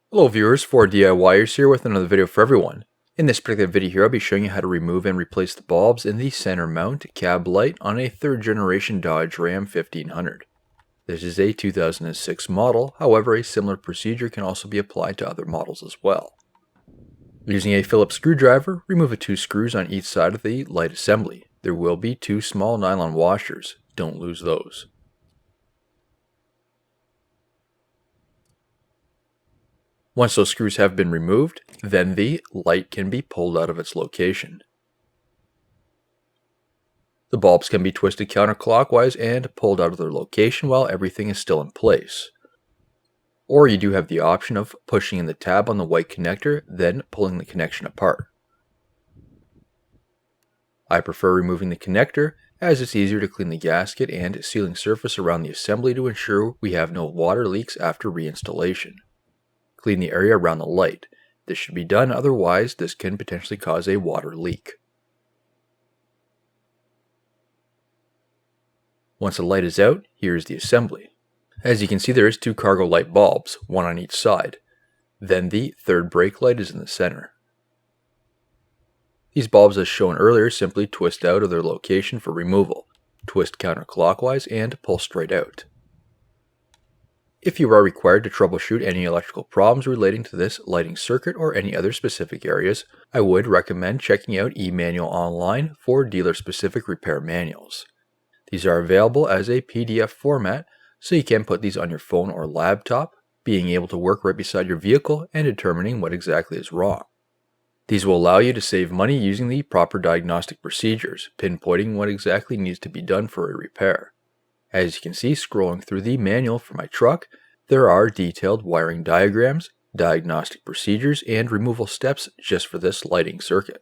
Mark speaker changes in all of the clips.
Speaker 1: Hello viewers, 4DIYers here with another video for everyone. In this particular video here, I'll be showing you how to remove and replace the bulbs in the center mount cab light on a 3rd generation Dodge Ram 1500. This is a 2006 model, however a similar procedure can also be applied to other models as well. Using a Phillips screwdriver, remove the 2 screws on each side of the light assembly. There will be 2 small nylon washers, don't lose those. Once those screws have been removed, then the light can be pulled out of its location. The bulbs can be twisted counterclockwise and pulled out of their location while everything is still in place. Or you do have the option of pushing in the tab on the white connector, then pulling the connection apart. I prefer removing the connector as it's easier to clean the gasket and sealing surface around the assembly to ensure we have no water leaks after reinstallation. Clean the area around the light. This should be done, otherwise this can potentially cause a water leak. Once the light is out, here is the assembly. As you can see, there is 2 cargo light bulbs, one on each side. Then the 3rd brake light is in the center. These bulbs, as shown earlier, simply twist out of their location for removal. Twist counterclockwise and pull straight out. If you are required to troubleshoot any electrical problems relating to this lighting circuit or any other specific areas, I would recommend checking out eManualOnline for dealer-specific repair manuals. These are available as a PDF format, so you can put these on your phone or laptop, being able to work right beside your vehicle and determining what exactly is wrong. These will allow you to save money using the proper diagnostic procedures, pinpointing what exactly needs to be done for a repair. As you can see, scrolling through the manual for my truck, there are detailed wiring diagrams, diagnostic procedures, and removal steps just for this lighting circuit.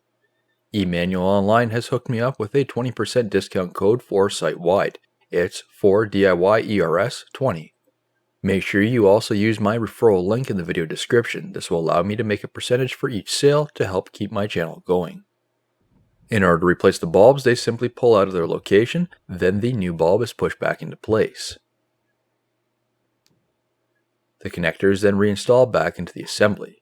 Speaker 1: eManualOnline has hooked me up with a 20% discount code for site-wide. It's 4DIYERS20. Make sure you also use my referral link in the video description. This will allow me to make a percentage for each sale to help keep my channel going. In order to replace the bulbs, they simply pull out of their location, then the new bulb is pushed back into place. The connector is then reinstalled back into the assembly.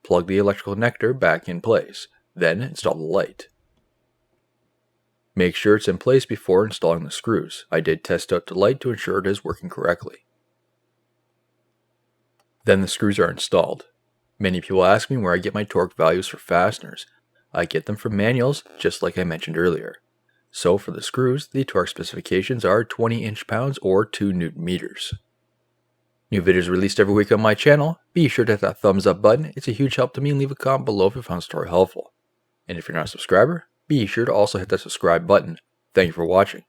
Speaker 1: Plug the electrical connector back in place, then install the light. Make sure it's in place before installing the screws. I did test out the light to ensure it is working correctly. Then the screws are installed. Many people ask me where I get my torque values for fasteners. I get them from manuals, just like I mentioned earlier. So for the screws, the torque specifications are 20 inch-pounds or 2 Newton meters. New videos released every week on my channel. Be sure to hit that thumbs up button. It's a huge help to me, and leave a comment below if you found the story helpful. And if you're not a subscriber, be sure to also hit that subscribe button. Thank you for watching.